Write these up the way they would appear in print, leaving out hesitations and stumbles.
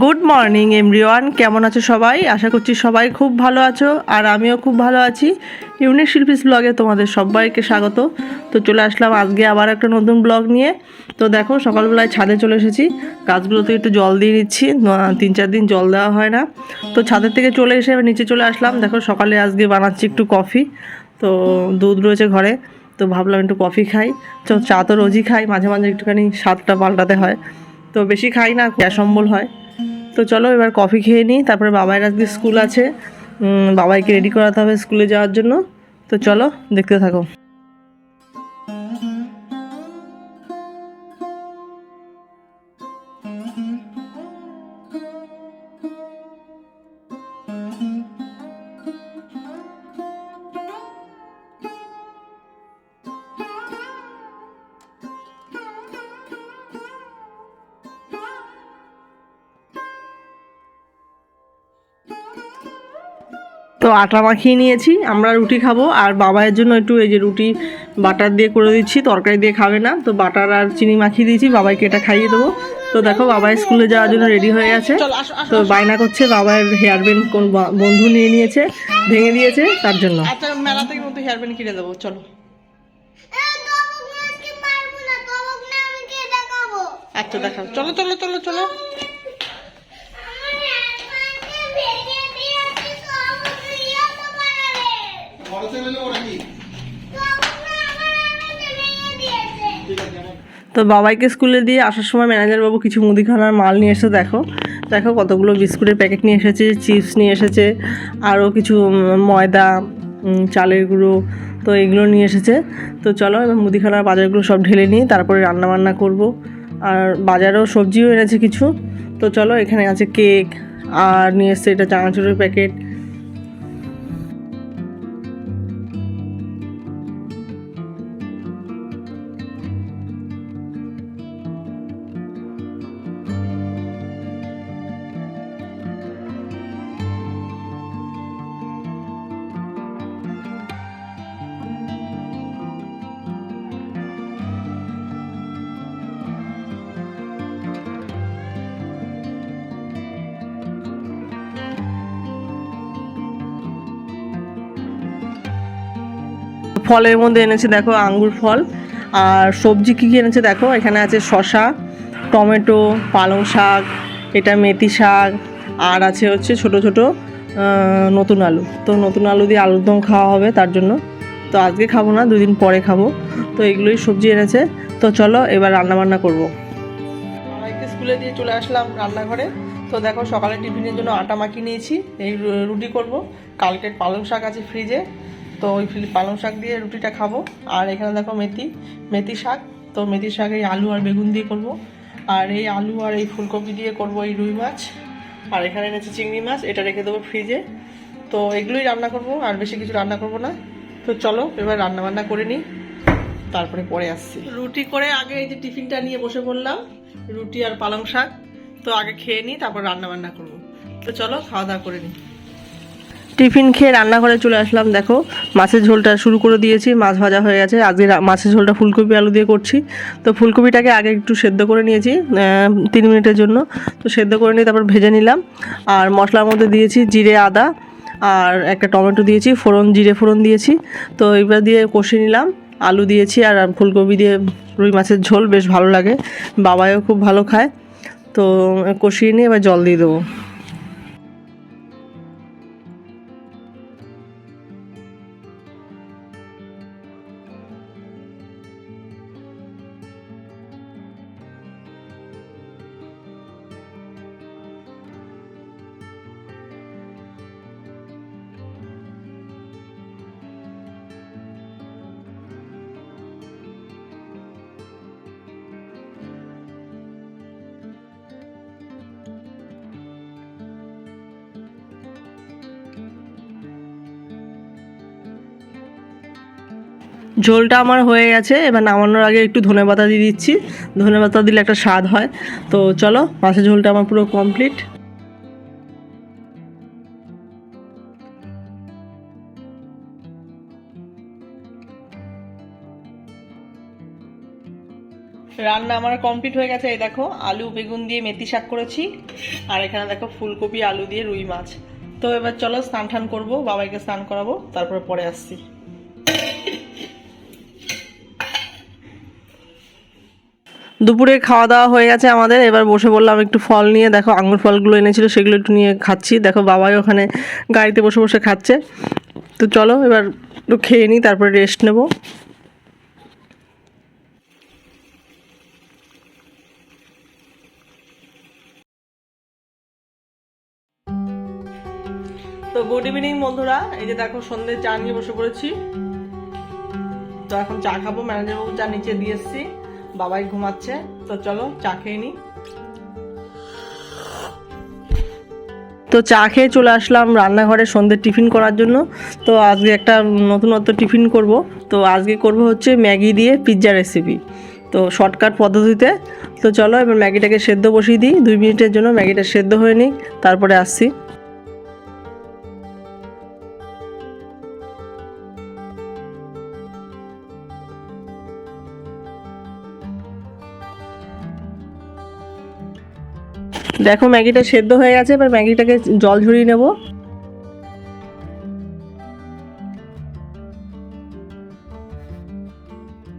Good morning everyone, কেমন আছো সবাই? আশা করছি সবাই খুব ভালো আছো, আর আমিও খুব ভালো আছি। ইউনিক শিল্পীস ব্লগে তোমাদের সবাইকে স্বাগত। তো চলে আসলাম আজকে আবার একটা নতুন ব্লগ নিয়ে। তো দেখো, সকালবেলায় ছাদে চলে এসেছি, গাছগুলোতে একটু জল দিয়ে নিচ্ছি, 3-4 দিন জল দেওয়া হয় না। তো ছাদের থেকে চলে এসে এবার নিচে চলে আসলাম। দেখো, সকালে আজকে বানাচ্ছি একটু কফি। তো দুধ রয়েছে ঘরে, তো ভাবলাম একটু কফি খাই। তো চা তো রোজই খাই, মাঝে মাঝে একটুখানি স্বাদটা পাল্টাতে হয়। তো বেশি খাই না, গ্যাস অম্বল হয়। তো চলো এবার কফি খেয়ে নিই, তারপরে বাবাইয়ের আজকে স্কুল আছে, বাবাইকে রেডি করাতে হবে স্কুলে যাওয়ার জন্য। তো চলো দেখতে থাকো। তো আটা মাখিয়ে নিয়েছি, আমরা রুটি খাবো, আর বাবাইয়ের জন্য একটু এই যে রুটি বাটার দিয়ে করে দিচ্ছি, তরকারি দিয়ে খাবে না, তো বাটার আর চিনি মাখিয়ে দিয়েছি, বাবাইকে এটা খাইয়ে দেবো। তো দেখো, বাবাই স্কুলে যাওয়ার জন্য রেডি হয়ে গেছে। তো বায়না করছে, বাবাইয়ের হেয়ার ব্যান্ড কোন বন্ধু নিয়ে নিয়েছে, ভেঙে দিয়েছে, তার জন্য। আচ্ছা, মেলা থেকে মতো হেয়ার ব্যান্ড কিনে দেবো, চলো। আচ্ছা দেখাও, চলো চলো চলো চলো। তো বাবাইকে স্কুলে দিয়ে আসার সময় ম্যানেজার বাবু কিছু মুদিখানার মাল নিয়ে এসে দেখো দেখো কতগুলো বিস্কুটের প্যাকেট নিয়ে এসেছে, চিপস নিয়ে এসেছে, আরও কিছু ময়দা, চালের গুঁড়ো, তো এগুলো নিয়ে এসেছে। তো চলো এবার মুদিখানার বাজারগুলো সব ঢেলে নিই, তারপরে রান্নাবান্না করব। আর বাজারেও সবজিও এনেছে কিছু। তো চলো, এখানে আছে কেক, আর নিয়ে এসছে এটা চানাচুরের প্যাকেট। ফলের মধ্যে এনেছে দেখো আঙ্গুর ফল। আর সবজি কী কী এনেছে দেখো, এখানে আছে শসা, টমেটো, পালং শাক, এটা মেথি শাক, আর আছে হচ্ছে ছোট ছোট নতুন আলু। তো নতুন আলু দিয়ে আলুর দম খাওয়া হবে, তার জন্য। তো আজকে খাবো না, 2 দিন পরে খাবো। তো এগুলোই সবজি এনেছে। তো চলো এবার রান্নাবান্না করবো। সবাইকে স্কুলে দিয়ে চলে আসলাম রান্নাঘরে। তো দেখো, সকালে টিফিনের জন্য আটা মাখিয়ে নিয়েছি, এই রুটি করব। কালকের পালং শাক আছে ফ্রিজে, তো ওই পালং শাক দিয়ে রুটিটা খাবো। আর এখানে দেখো মেথি শাক, তো মেথি শাক এই আলু আর বেগুন দিয়ে করব। আর এই আলু আর এই ফুলকপি দিয়ে করব এই রুই মাছ। আর এখানে এনেছে চিংড়ি মাছ, এটা রেখে দেবো ফ্রিজে। তো এগুলোই রান্না করব, আর বেশি কিছু রান্না করব না। তো চলো এবার রান্নাবান্না করে নিই, তারপরে পরে আসছি। রুটি করে আগে এই যে টিফিনটা নিয়ে বসে পড়লাম, রুটি আর পালং শাক। তো আগে খেয়ে নিই, তারপর রান্নাবান্না করব। তো চলো খাওয়া দাওয়া করে নিই। টিফিন খেয়ে রান্নাঘরে চলে আসলাম। দেখো, মাছের ঝোলটা শুরু করে দিয়েছি, মাছ ভাজা হয়ে গেছে। আজকে মাছের ঝোলটা ফুলকপি আলু দিয়ে করছি। তো ফুলকপিটাকে আগে একটু সেদ্ধ করে নিয়েছি 3 মিনিটের জন্য। তো সেদ্ধ করে নিয়ে তারপর ভেজে নিলাম। আর মশলার মধ্যে দিয়েছি জিরে, আদা, আর একটা টমেটো দিয়েছি, জিরে ফোড়ন দিয়েছি। তো এবার দিয়ে কষিয়ে নিলাম, আলু দিয়েছি, আর ফুলকপি দিয়ে রুই মাছের ঝোল বেশ ভালো লাগে, বাবাইও খুব ভালো খায়। তো কষিয়ে নিয়ে এবার জল দিয়ে দেবো। ঝোলটা আমার হয়ে গেছে, এবার নামানোর আগে একটু ধনেপাতা দিয়ে দিচ্ছি, ধনেপাতা দিলে একটা স্বাদ হয়। তো চলো, মাছের ঝোলটা আমার পুরো কমপ্লিট। রান্না আমার কমপ্লিট হয়ে গেছে। এই দেখো আলু বেগুন দিয়ে মেথি শাক করেছি, আর এখানে দেখো ফুলকপি আলু দিয়ে রুই মাছ। তো এবার চলো স্নান টান করবো, বাবাইকে স্নান করাবো, তারপরে পরে আসছি। দুপুরে খাওয়া দাওয়া হয়ে গেছে আমাদের, এবার বসে বললাম একটু ফল নিয়ে। দেখো আঙুর ফলগুলো এনেছিল, সেগুলো একটু নিয়ে খাচ্ছি। দেখো বাবাই ওখানে গাড়িতে বসে বসে খাচ্ছে। তো চলো এবার একটু খেয়ে নিই, তারপরে রেস্ট নেব। তো গুড ইভিনিং বন্ধুরা, এই যে দেখো সন্ধ্যে চা নিয়ে বসে পড়েছি। তো এখন চা খাবো, ম্যানেজার বাবু চা নিচে দিয়ে এসছি, বাবাই ঘুমাচ্ছে। তো চলো চা খেয়ে নিই। তো চা খেয়ে চলে আসলাম রান্নাঘরে সন্ধ্যের টিফিন করার জন্য। তো আজকে একটা নতুনত্ব টিফিন করব। তো আজকে করব হচ্ছে ম্যাগি দিয়ে পিৎজা রেসিপি, তো শর্টকাট পদ্ধতিতে। তো চলো এবার ম্যাগিটাকে সেদ্ধ বসিয়ে দিই, 2 মিনিটের জন্য ম্যাগিটা সেদ্ধ হয়ে নিই, তারপরে আসছি। দেখো ম্যাগিটা সেদ্ধ হয়ে গেছে, এবার ম্যাগিটাকে জল ঝরিয়ে নেব।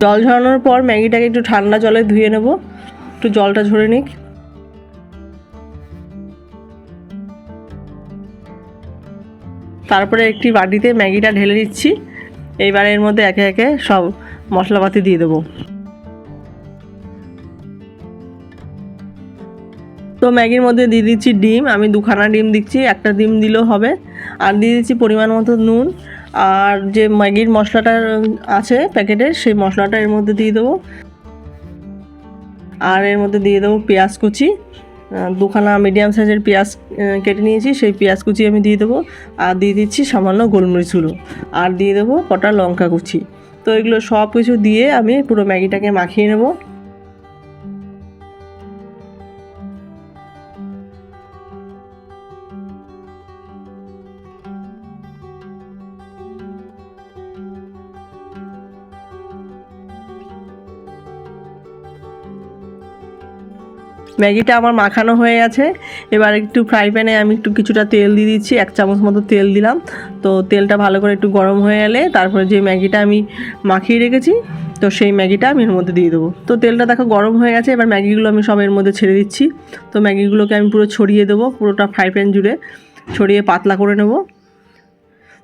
জল ঝরানোর পর ম্যাগিটাকে একটু ঠান্ডা জলে ধুয়ে নেব, একটু জলটা ঝরে নিক। তারপরে একটি বাটিতে ম্যাগিটা ঢেলে দিচ্ছি। এইবার এর মধ্যে একে একে সব মশলাপাতি দিয়ে দেবো। তো ম্যাগির মধ্যে দিয়ে দিচ্ছি ডিম, আমি 2খানা ডিম দিচ্ছি, একটা ডিম দিলেও হবে। আর দিয়ে দিচ্ছি পরিমাণ মতো নুন, আর যে ম্যাগির মশলাটা আছে প্যাকেটের, সেই মশলাটা এর মধ্যে দিয়ে দেবো। আর এর মধ্যে দিয়ে দেবো পেঁয়াজ কুচি, 2খানা মিডিয়াম সাইজের পেঁয়াজ কেটে নিয়েছি, সেই পেঁয়াজ কুচি আমি দিয়ে দেবো। আর দিয়ে দিচ্ছি সামান্য গোলমরিচ গুঁড়ো, আর দিয়ে দেবো কটা লঙ্কা কুচি। তো এগুলো সব কিছু দিয়ে আমি পুরো ম্যাগিটাকে মাখিয়ে নেবো। ম্যাগিটা আমার মাখানো হয়ে গেছে। এবার একটু ফ্রাই প্যানে আমি একটু কিছুটা তেল দিয়ে দিচ্ছি, 1 চামচ মতো তেল দিলাম। তো তেলটা ভালো করে একটু গরম হয়ে এলে তারপরে যে ম্যাগিটা আমি মাখিয়ে রেখেছি, তো সেই ম্যাগিটা আমি এর মধ্যে দিয়ে দেবো। তো তেলটা দেখো গরম হয়ে গেছে, এবার ম্যাগিগুলো আমি সব এর মধ্যে ছেড়ে দিচ্ছি। তো ম্যাগিগুলোকে আমি পুরো ছড়িয়ে দেবো, পুরোটা ফ্রাই প্যান জুড়ে ছড়িয়ে পাতলা করে নেব।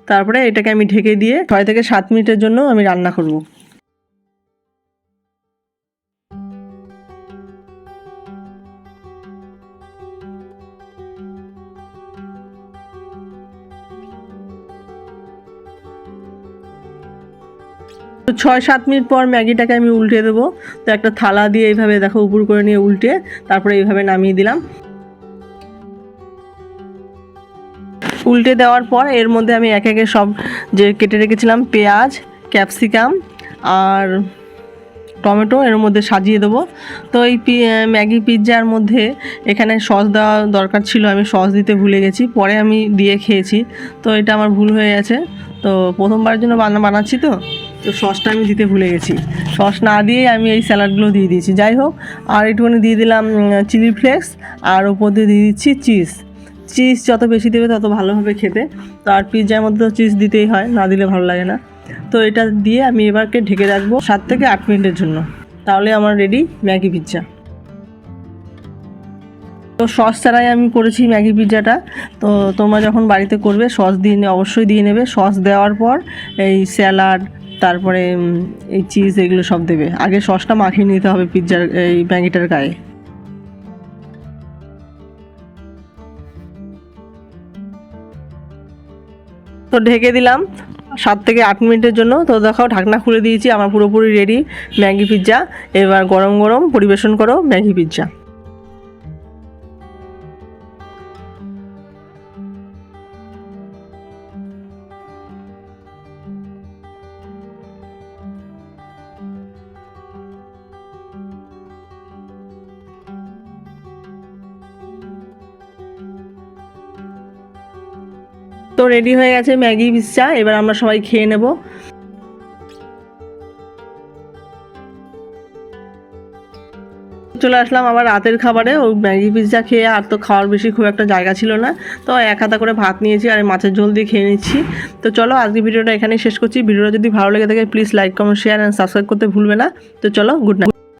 তারপরে এটাকে আমি ঢেকে দিয়ে 6 থেকে 7 মিনিটের জন্য আমি রান্না করব। তো 6-7 মিনিট পর ম্যাগিটাকে আমি উল্টে দেবো। তো একটা থালা দিয়ে এইভাবে দেখো উপর করে নিয়ে উল্টে তারপরে এইভাবে নামিয়ে দিলাম। উল্টে দেওয়ার পর এর মধ্যে আমি একে একে সব যে কেটে রেখেছিলাম পেঁয়াজ, ক্যাপসিকাম আর টমেটো এর মধ্যে সাজিয়ে দেবো। তো এই ম্যাগি পিৎজার মধ্যে এখানে সস দেওয়া দরকার ছিল, আমি সস দিতে ভুলে গেছি, পরে আমি দিয়ে খেয়েছি। তো এটা আমার ভুল হয়ে গেছে। তো প্রথমবারের জন্য বানাচ্ছি, তো সসটা আমি দিতে ভুলে গেছি। সস না দিয়ে আমি এই স্যালাডগুলো দিয়ে দিয়েছি। যাই হোক, আর একটুখানি দিয়ে দিলাম চিলি ফ্লেক্স, আর ওপর দিয়ে দিয়ে দিচ্ছি চিজ। চিজ যত বেশি দেবে তত ভালো হবে খেতে। তো আর পিৎজার মধ্যে তো চিজ দিতেই হয়, না দিলে ভালো লাগে না। তো এটা দিয়ে আমি এবারকে ঢেকে রাখবো 7 থেকে 8 মিনিটের জন্য, তাহলে আমার রেডি ম্যাগি পিৎজা। তো সস ছাড়াই আমি করেছি ম্যাগি পিৎজাটা। তো তোমরা যখন বাড়িতে করবে সস দিয়ে অবশ্যই দিয়ে নেবে। সস দেওয়ার পর এই স্যালাড, তারপরে এই চিজ, এগুলো সব দেবে। আগে সসটা মাখিয়ে নিতে হবে পিৎজার এই ম্যাগিটার গায়ে। তো ঢেকে দিলাম 7 থেকে 8 মিনিটের জন্য। তো দেখো ঢাকনা খুলে দিয়েছি, আমার পুরোপুরি রেডি ম্যাগি পিৎজা। এবার গরম গরম পরিবেশন করো ম্যাগি পিৎজা। তো রেডি হয়ে গেছে ম্যাগি পিৎজা, এবার আমরা সবাই খেয়ে নেব। চলে আসলাম আবার রাতের খাবারে। ওই ম্যাগি পিৎজা খেয়ে আর তো খাওয়ার বেশি খুব একটা জায়গা ছিল না, তো এক হাতা করে ভাত নিয়েছি আর মাছের ঝোল দিয়ে খেয়ে নিচ্ছি। তো চলো আজকে ভিডিওটা এখানেই শেষ করছি। ভিডিওটা যদি ভালো লেগে থাকে please like comment share and subscribe করতে ভুলবে না। তো চলো, গুড নাইট।